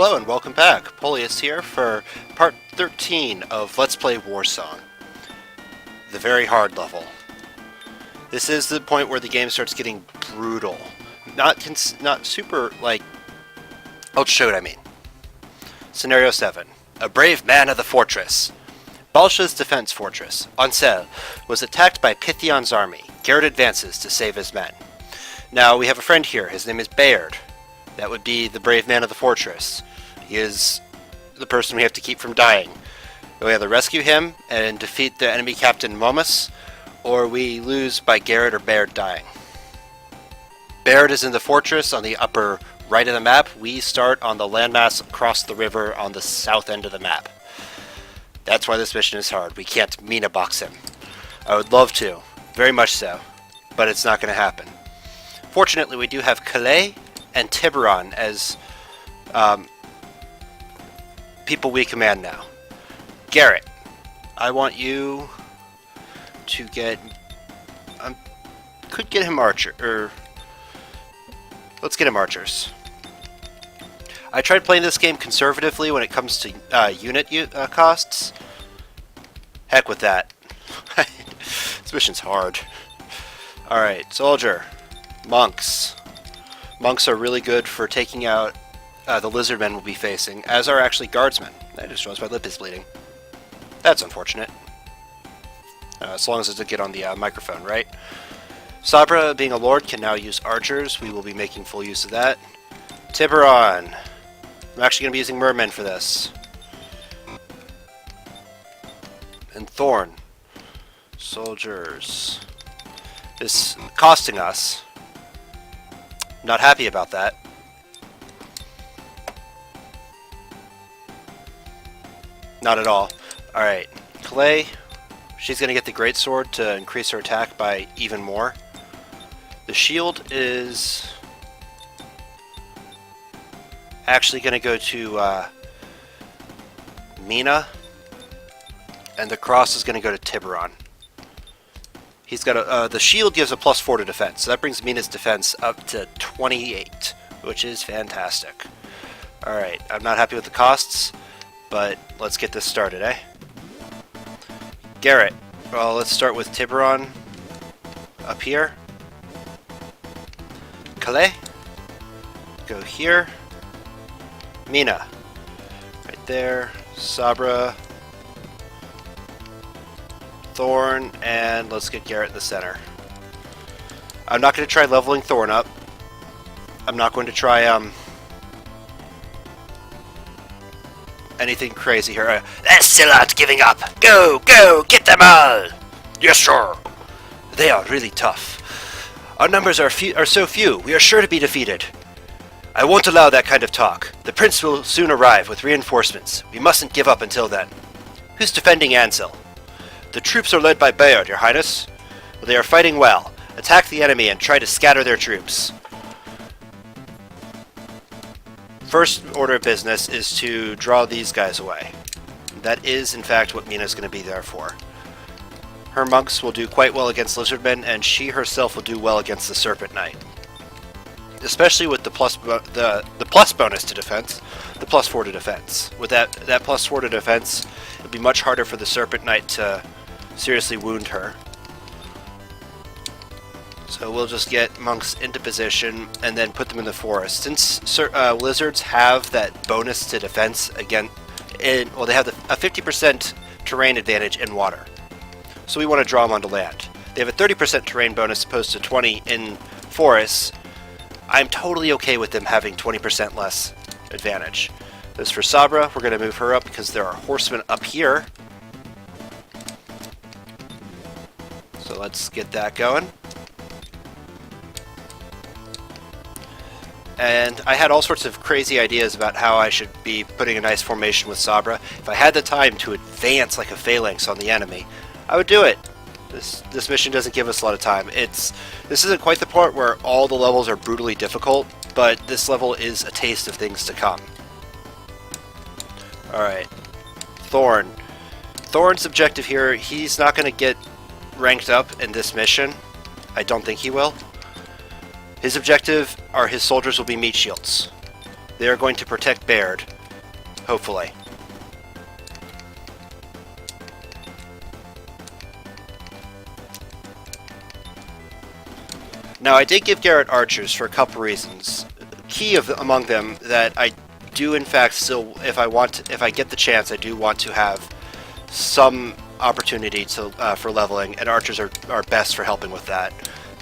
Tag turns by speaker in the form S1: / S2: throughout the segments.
S1: Hello and welcome back. Polius here for part 13 of Let's Play Warsong. The very hard level. This is the point where the game starts getting brutal. Not super, like... I'll show you what I mean. Scenario 7. A brave man of the fortress. Balsha's defense fortress, Ansel, was attacked by Pythion's army. Garett advances to save his men. Now, we have a friend here. His name is Beleaguered. That would be the brave man of the fortress. He is the person we have to keep from dying. We either rescue him and defeat the enemy captain Momus, or we lose by Garett or Beleaguered dying. Beleaguered is in the fortress on the upper right of the map. We start on the landmass across the river on the south end of the map. That's why this mission is hard. We can't Mina box him. I would love to, very much so, but it's not going to happen. Fortunately, we do have Calais and Tiburon as people we command now. Garett, I want you to get... could get him archer, or... let's get him archers. I tried playing this game conservatively when it comes to unit costs. Heck with that. This mission's hard. Alright, soldier. Monks. Monks are really good for taking out the lizardmen we'll be facing, as are actually guardsmen. That just shows my lip is bleeding. That's unfortunate. As long as it doesn't get on the microphone, right? Sabra, being a lord, can now use archers. We will be making full use of that. Tiburon. I'm actually going to be using mermen for this. And Thorn. Soldiers. This is costing us. Not happy about that. Not at all. Alright. Calais. She's going to get the greatsword to increase her attack by even more. The shield is actually going to go to Mina. And the cross is going to go to Tiburon. He's got the shield gives a +4 to defense, so that brings Mina's defense up to 28, which is fantastic. Alright, I'm not happy with the costs, but let's get this started, eh? Garett. Well, let's start with Tiburon up here. Calais. Go here. Mina. Right there. Sabra. Thorn, and let's get Garett in the center. I'm not going to try leveling Thorn up. I'm not going to try anything crazy here. They're still not giving up. Go, go, get them all. Yes, sir. They are really tough. Our numbers are so few. We are sure to be defeated. I won't allow that kind of talk. The prince will soon arrive with reinforcements. We mustn't give up until then. Who's defending Ansel? The troops are led by Beleaguered, Your Highness. They are fighting well. Attack the enemy and try to scatter their troops. First order of business is to draw these guys away. That is, in fact, what Mina's going to be there for. Her monks will do quite well against lizardmen, and she herself will do well against the Serpent Knight. Especially with the plus bonus to defense, the +4 to defense. With that +4 to defense, it would be much harder for the Serpent Knight to seriously wound her. So we'll just get monks into position and then put them in the forest. Since lizards have that bonus to defense again, well, they have a 50% terrain advantage in water. So we want to draw them onto land. They have a 30% terrain bonus opposed to 20 in forests. I'm totally okay with them having 20% less advantage. As for Sabra, we're going to move her up because there are horsemen up here. So let's get that going. And I had all sorts of crazy ideas about how I should be putting a nice formation with Sabra. If I had the time to advance like a phalanx on the enemy, I would do it. This mission doesn't give us a lot of time. This isn't quite the part where all the levels are brutally difficult, but this level is a taste of things to come. Alright. Thorn. Thorn's objective here, he's not going to get ranked up in this mission. I don't think he will. His objective are his soldiers will be meat shields. They are going to protect Baird, hopefully. Now, I did give Garett archers for a couple reasons. Key among them that I do, in fact, still, if I get the chance, I do want to have some opportunity to for leveling, and archers are best for helping with that.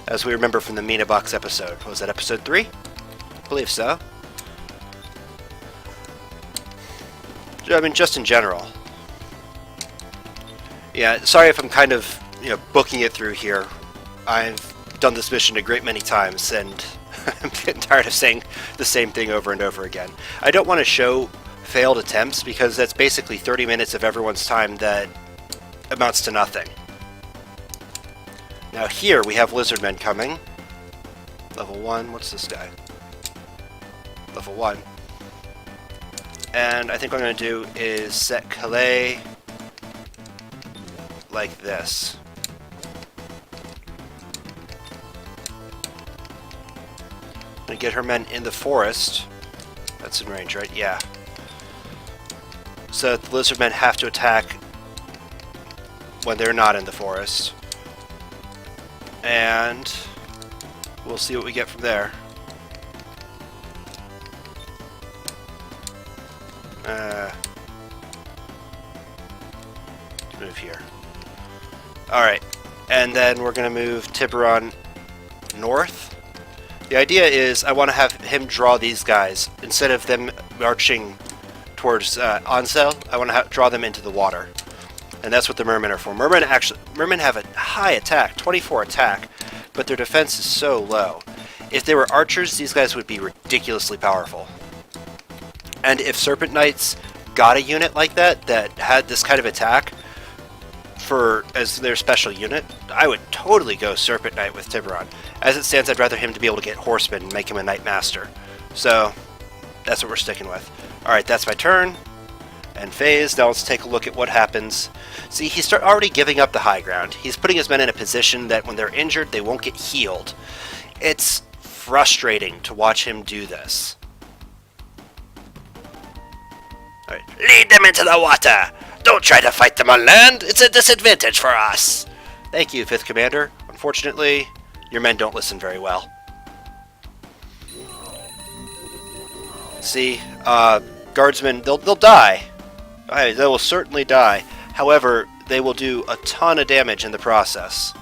S1: As we remember from the Mina Box episode. Was that episode 3? I believe so. I mean, just in general. Yeah, sorry if I'm kind of, booking it through here. I've done this mission a great many times, and I'm getting tired of saying the same thing over and over again. I don't want to show failed attempts, because that's basically 30 minutes of everyone's time that amounts to nothing. Now here we have lizardmen coming. Level 1, what's this guy? Level 1. And I think what I'm going to do is set Calais like this. And get her men in the forest. That's in range, right? Yeah. So the lizardmen have to attack when they're not in the forest. And we'll see what we get from there. Move here. Alright. And then we're going to move Tiburon north. The idea is I want to have him draw these guys. Instead of them marching towards Ansel, I want to draw them into the water. And that's what the mermen are for. Mermen have a high attack, 24 attack, but their defense is so low. If they were archers, these guys would be ridiculously powerful. And if Serpent Knights got a unit like that had this kind of attack as their special unit, I would totally go Serpent Knight with Tiburon. As it stands, I'd rather him to be able to get Horseman and make him a Knight Master. So that's what we're sticking with. Alright, that's my turn. And phase. Now let's take a look at what happens. See, he's already giving up the high ground. He's putting his men in a position that when they're injured, they won't get healed. It's frustrating to watch him do this. Alright. Lead them into the water! Don't try to fight them on land! It's a disadvantage for us! Thank you, 5th Commander. Unfortunately, your men don't listen very well. See, guardsmen, they'll die. They will certainly die. However, they will do a ton of damage in the process.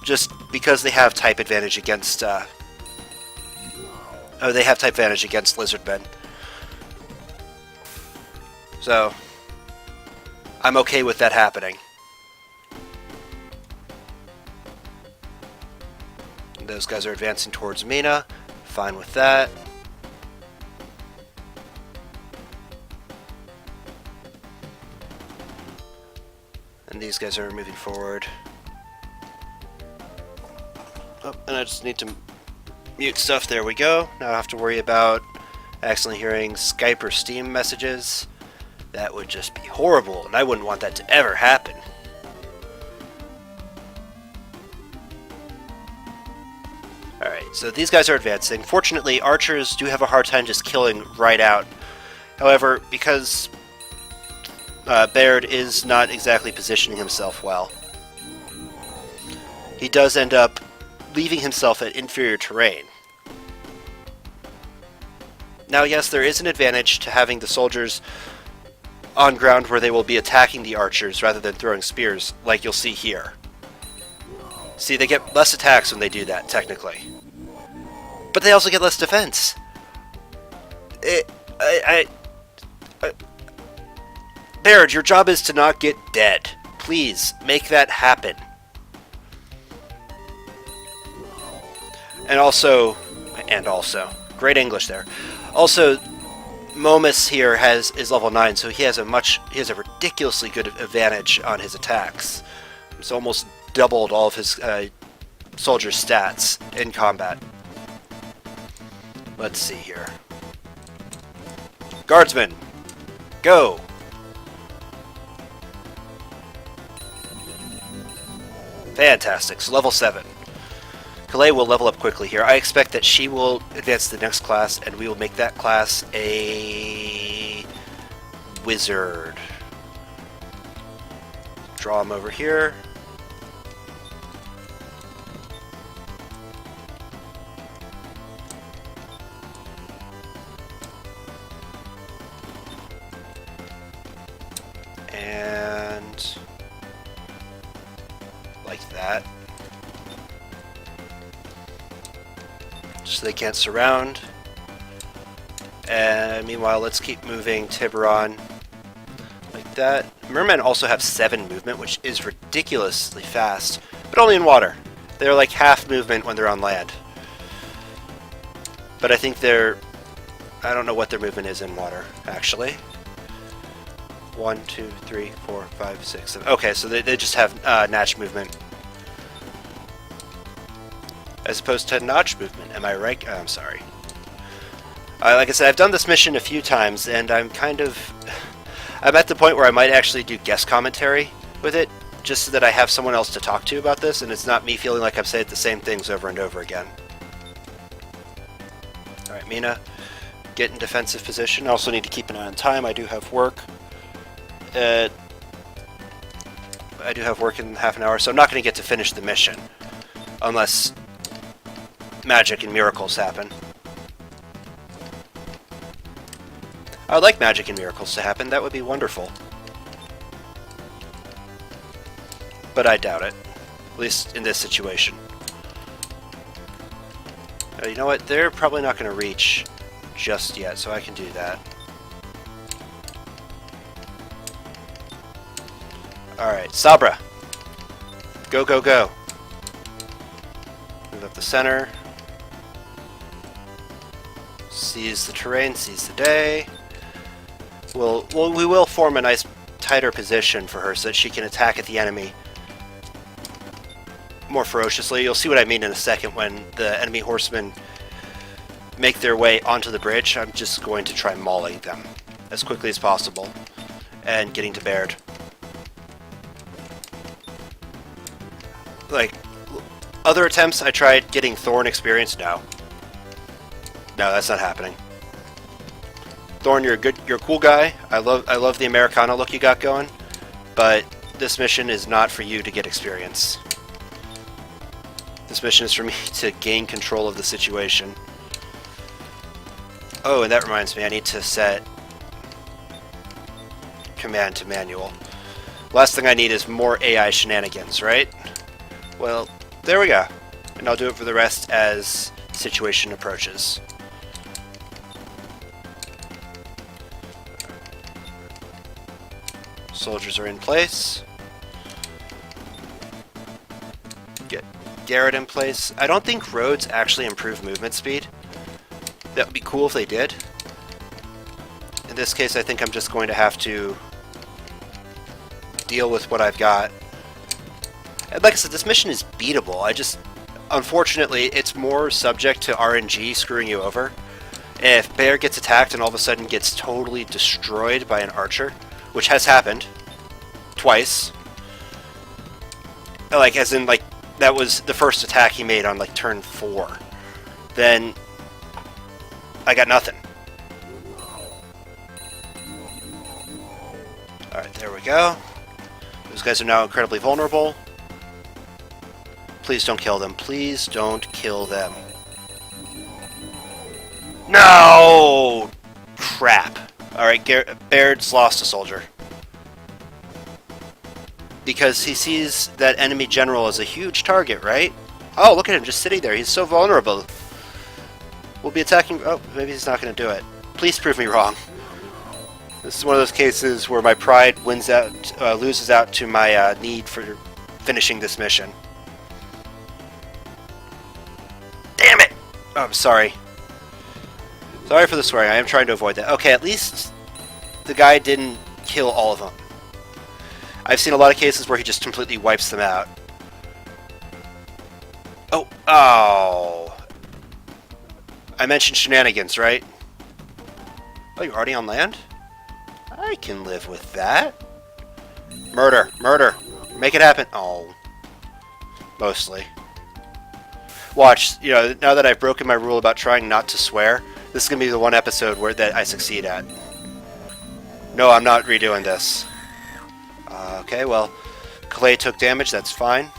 S1: Just because they have type advantage against, they have type advantage against lizardmen. So, I'm okay with that happening. Those guys are advancing towards Mina. Fine with that. And these guys are moving forward. Oh, and I just need to mute stuff. There we go. Now I have to worry about accidentally hearing Skype or Steam messages. That would just be horrible, and I wouldn't want that to ever happen. Alright, so these guys are advancing. Fortunately, archers do have a hard time just killing right out. However, because Baird is not exactly positioning himself well, he does end up leaving himself at inferior terrain. Now, yes, there is an advantage to having the soldiers on ground where they will be attacking the archers rather than throwing spears, like you'll see here. See, they get less attacks when they do that, technically. But they also get less defense. Baird, your job is to not get dead. Please, make that happen. And also, great English there. Also, Momus here is level 9, so he has a ridiculously good advantage on his attacks. It's almost doubled all of his soldiers' stats in combat. Let's see here. Guardsmen, go! Fantastic, so level 7. Calais will level up quickly here. I expect that she will advance to the next class, and we will make that class a wizard. Draw him over here. And like that. Just so they can't surround. And meanwhile, let's keep moving Tiburon like that. Mermen also have 7 movement, which is ridiculously fast, but only in water. They're like half movement when they're on land. But I think they're... I don't know what their movement is in water, actually. 1, 2, 3, 4, 5, 6, 7. Okay, so they just have Natch movement. As opposed to Notch movement. Am I right? I'm sorry. Like I said, I've done this mission a few times, and I'm at the point where I might actually do guest commentary with it, just so that I have someone else to talk to about this, and it's not me feeling like I'm saying the same things over and over again. Alright, Mina, get in defensive position. I also need to keep an eye on time. I do have work. I do have work in half an hour, so I'm not going to get to finish the mission unless magic and miracles happen. I would like magic and miracles to happen. That would be wonderful. But I doubt it. At least in this situation. You know what? They're probably not going to reach just yet, so I can do that. Alright, Sabra. Go, go, go. Move up the center. Seize the terrain, seize the day. We will form a nice tighter position for her so that she can attack at the enemy more ferociously. You'll see what I mean in a second when the enemy horsemen make their way onto the bridge. I'm just going to try mauling them as quickly as possible and getting to Baird. Like other attempts, I tried getting Thorn experience. No, that's not happening. Thorn, you're a cool guy. I love the Americana look you got going, but this mission is not for you to get experience. This mission is for me to gain control of the situation. Oh, and that reminds me, I need to set command to manual. Last thing I need is more AI shenanigans, right? Well, there we go. And I'll do it for the rest as situation approaches. Soldiers are in place. Get Garett in place. I don't think roads actually improve movement speed. That would be cool if they did. In this case, I think I'm just going to have to deal with what I've got. And like I said, this mission is beatable. Unfortunately, it's more subject to RNG screwing you over. If Bear gets attacked and all of a sudden gets totally destroyed by an archer, which has happened twice. Like, as in, like, that was the first attack he made on, like, turn 4. Then I got nothing. Alright, there we go. Those guys are now incredibly vulnerable. Please don't kill them. Please don't kill them. No! Crap. Alright, Baird's lost a soldier. Because he sees that enemy general as a huge target, right? Oh, look at him just sitting there. He's so vulnerable. We'll be attacking... Oh, maybe he's not going to do it. Please prove me wrong. This is one of those cases where my pride loses out to my need for finishing this mission. Damn it! Oh, I'm sorry. Sorry for the swearing. I am trying to avoid that. Okay, at least the guy didn't kill all of them. I've seen a lot of cases where he just completely wipes them out. Oh. Oh. I mentioned shenanigans, right? Oh, you're already on land? I can live with that. Murder. Murder. Make it happen. Oh. Mostly. Watch, you know, now that I've broken my rule about trying not to swear, this is going to be the one episode where that I succeed at. No, I'm not redoing this. Okay, well, Clay took damage, that's fine.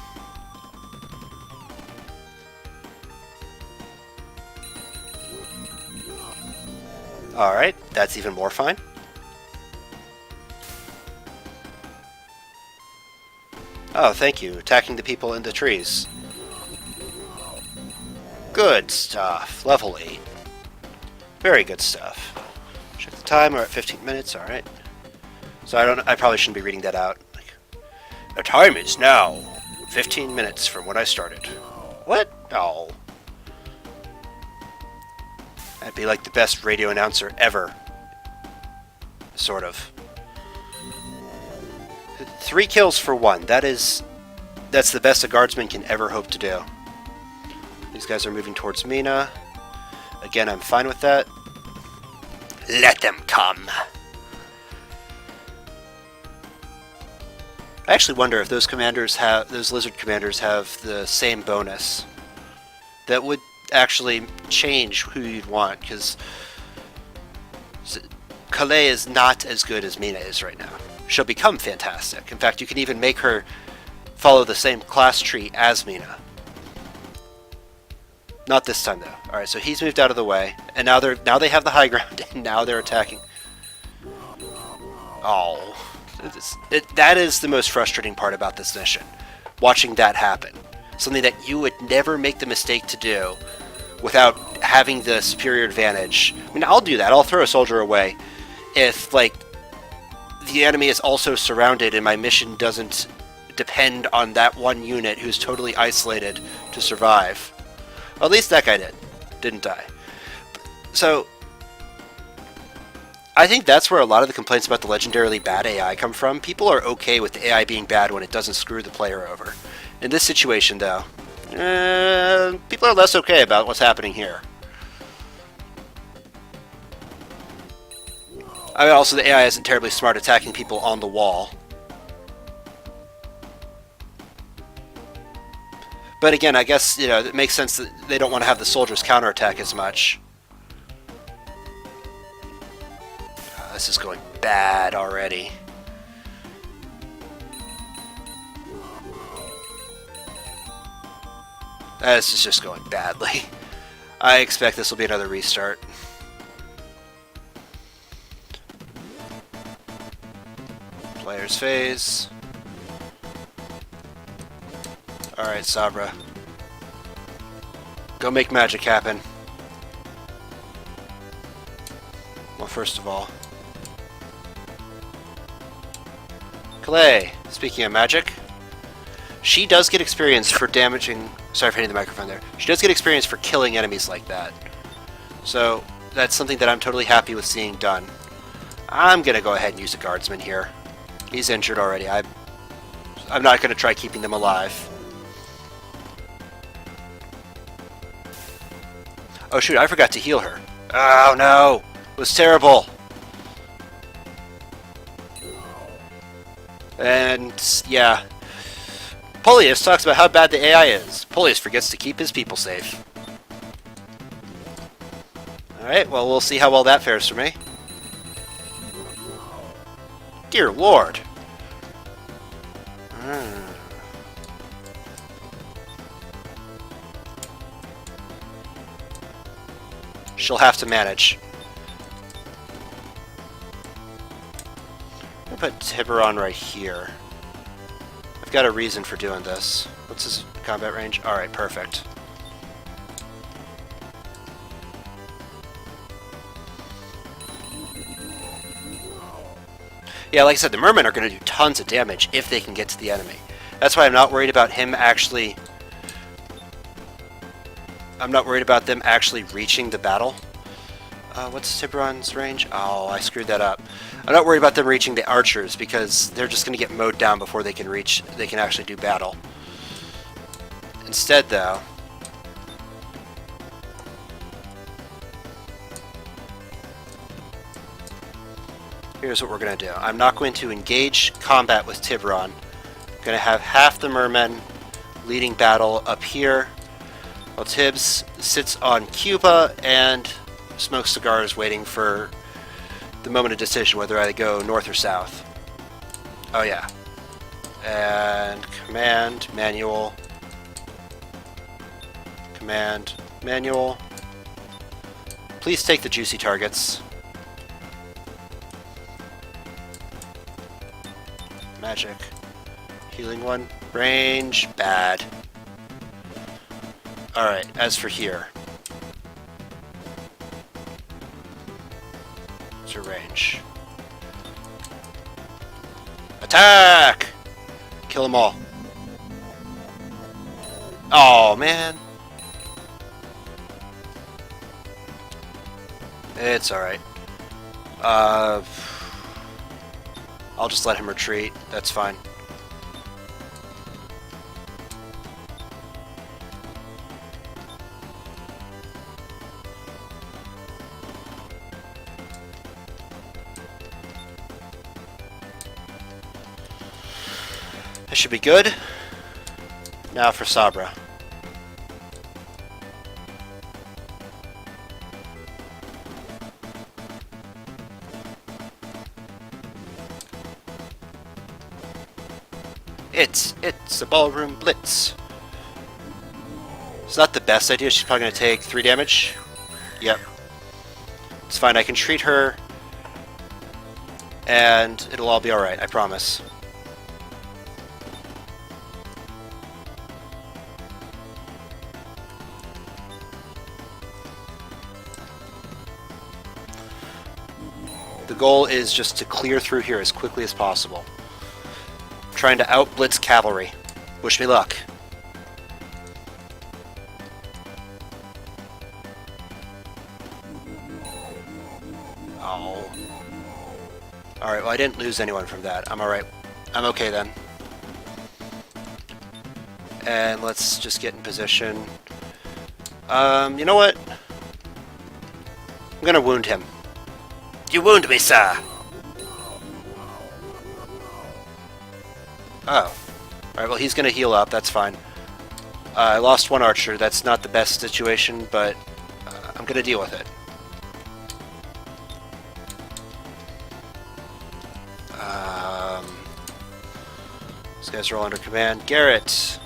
S1: Alright, that's even more fine. Oh, thank you. Attacking the people in the trees. Good stuff. Level 8. Very good stuff. Check the time, we're at 15 minutes, alright. So I probably shouldn't be reading that out. The time is now 15 minutes from when I started. What? Oh. That'd be like the best radio announcer ever. Sort of. 3 kills for 1. That's the best a guardsman can ever hope to do. These guys are moving towards Mina. Again, I'm fine with that. Let them come. I actually wonder if those lizard commanders have the same bonus. That would actually change who you'd want, because Calais is not as good as Mina is right now. She'll become fantastic. In fact, you can even make her follow the same class tree as Mina. Not this time, though. Alright, so he's moved out of the way, and now they have the high ground, and now they're attacking. Oh. That is the most frustrating part about this mission. Watching that happen. Something that you would never make the mistake to do without having the superior advantage. I mean, I'll do that. I'll throw a soldier away if, like, the enemy is also surrounded and my mission doesn't depend on that one unit who's totally isolated to survive. Well, at least that guy didn't die. So, I think that's where a lot of the complaints about the legendarily bad AI come from. People are okay with the AI being bad when it doesn't screw the player over. In this situation, though, people are less okay about what's happening here. I mean, also, the AI isn't terribly smart attacking people on the wall. But again, I guess, you know, it makes sense that they don't want to have the soldiers counterattack as much. This is going bad already. This is just going badly. I expect this will be another restart. Player's phase. Alright, Sabra. Go make magic happen. Well, first of all, Clay, speaking of magic, she does get experience for damaging... Sorry for hitting the microphone there. She does get experience for killing enemies like that. So, that's something that I'm totally happy with seeing done. I'm going to go ahead and use a guardsman here. He's injured already. I'm not going to try keeping them alive. Oh shoot, I forgot to heal her. Oh no! It was terrible! And, yeah. Polius talks about how bad the AI is. Polius forgets to keep his people safe. Alright, well, we'll see how well that fares for me. Dear Lord! She'll have to manage. I'm gonna put Tiburon right here. I've got a reason for doing this. What's his combat range? Alright, perfect. Yeah, like I said, the mermen are going to do tons of damage if they can get to the enemy. That's why I'm not worried about him actually... I'm not worried about them actually reaching the battle. What's Tiburon's range? Oh, I screwed that up. I'm not worried about them reaching the archers because they're just going to get mowed down before they can actually do battle. Instead, though, here's what we're going to do. I'm not going to engage combat with Tiburon. I'm going to have half the mermen leading battle up here. While Tibbs sits on Cuba and smokes cigars waiting for the moment of decision whether I go north or south. Oh yeah. And command, manual. Command, manual. Please take the juicy targets. Magic. Healing one. Range, bad. Alright, as for here. What's her range? Attack! Kill them all. Oh, man. It's alright. I'll just let him retreat. That's fine. That should be good. Now for Sabra. It's a ballroom blitz. It's not the best idea. She's probably going to take 3 damage. Yep. It's fine. I can treat her, and it'll all be alright, I promise. The goal is just to clear through here as quickly as possible. Trying to out-blitz cavalry. Wish me luck. Oh. Alright, well I didn't lose anyone from that. I'm alright. I'm okay then. And let's just get in position. You know what? I'm gonna wound him. You wound me, sir! Oh. Alright, well he's gonna heal up, that's fine. I lost one archer, that's not the best situation, but I'm gonna deal with it. These guys are all under command. Garett!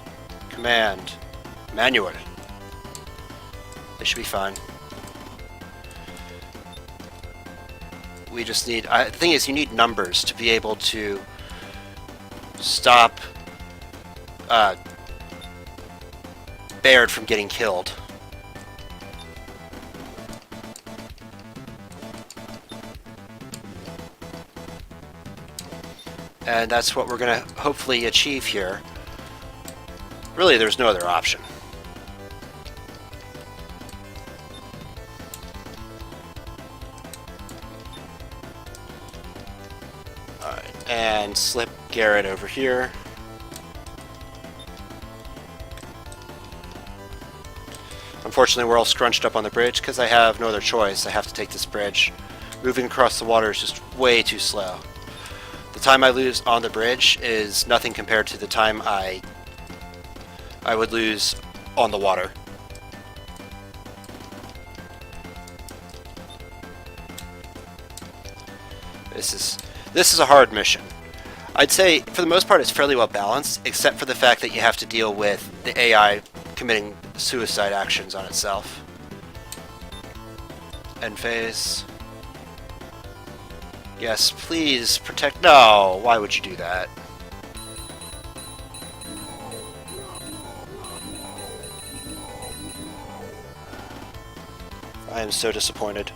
S1: Command. Manual. They should be fine. We just need... the thing is, you need numbers to be able to stop Baird from getting killed. And that's what we're going to hopefully achieve here. Really, there's no other option. Alright, and slip Garett over here. Unfortunately, we're all scrunched up on the bridge because I have no other choice. I have to take this bridge. Moving across the water is just way too slow. The time I lose on the bridge is nothing compared to the time I would lose on the water. This is a hard mission. I'd say for the most part it's fairly well balanced, except for the fact that you have to deal with the AI committing suicide actions on itself. End phase. Yes, please protect... No! Why would you do that? I am so disappointed.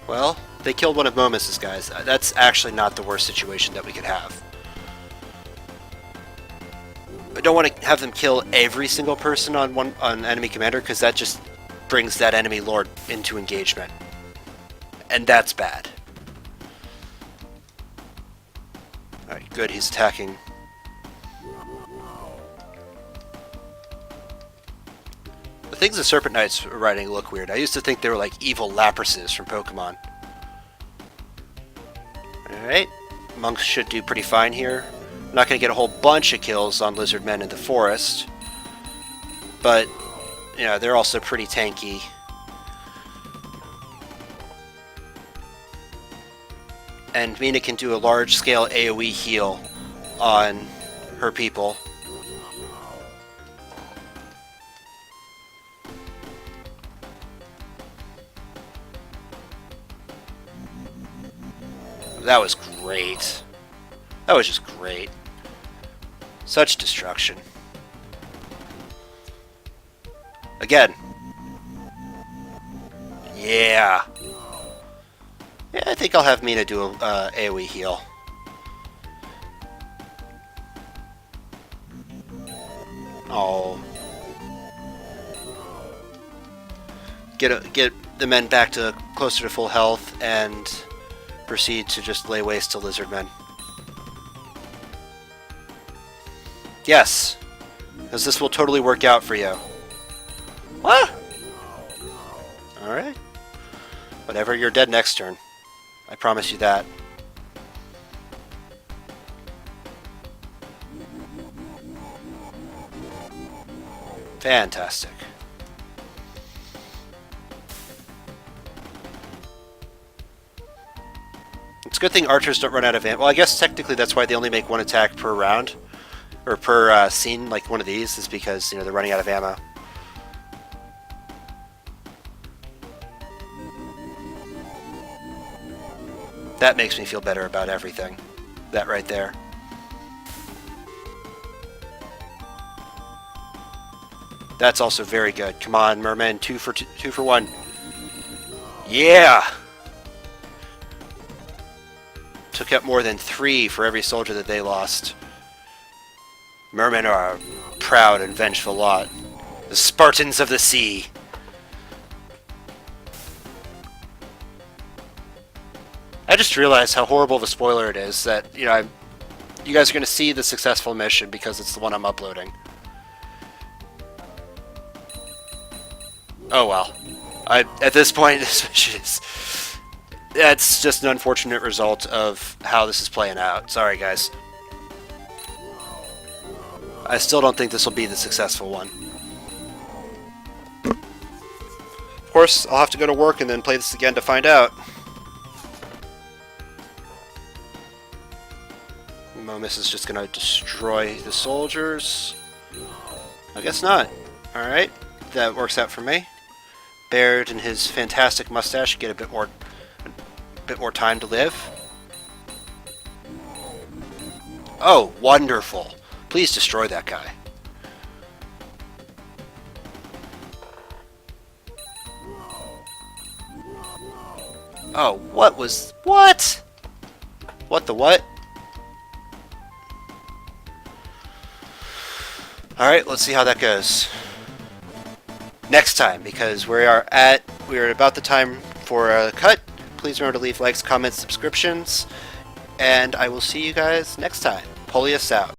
S1: Well, they killed one of Momus's guys. That's actually not the worst situation that we could have. I don't want to have them kill every single person on enemy commander, because that just brings that enemy lord into engagement. And that's bad. Alright, good, he's attacking. The things the Serpent Knights are riding look weird. I used to think they were like evil Laprases from Pokemon. Alright, monks should do pretty fine here. I'm not going to get a whole bunch of kills on lizard men in the forest, but, you know, they're also pretty tanky. And Mina can do a large-scale AoE heal on her people. That was great. That was just great. Such destruction. Again. Yeah. Yeah, I think I'll have Mina do a AoE heal. Oh. Get the men back to closer to full health and proceed to just lay waste to lizard men. Yes, because this will totally work out for you. What? Alright. Whatever, you're dead next turn. I promise you that. Fantastic. It's a good thing archers don't run out of ammo. Well, I guess technically that's why they only make one attack per round. Or per scene, like one of these, is because, you know, they're running out of ammo. That makes me feel better about everything. That right there. That's also very good. Come on, mermen, two for 1. Yeah! Took out more than 3 for every soldier that they lost. Mermen are a proud and vengeful lot. The Spartans of the sea. I just realized how horrible of a spoiler it is that, you know, you guys are going to see the successful mission because it's the one I'm uploading. Oh well. At this point, this mission is... That's just an unfortunate result of how this is playing out. Sorry, guys. I still don't think this will be the successful one. Of course, I'll have to go to work and then play this again to find out. Momus is just going to destroy the soldiers. I guess not. Alright, that works out for me. Baird and his fantastic mustache get a bit more time to live. Oh, wonderful. Please destroy that guy. Oh, what was... What? What the what? Alright, let's see how that goes. Next time, because we are at about the time for a cut. Please remember to leave likes, comments, subscriptions, and I will see you guys next time. Polius out.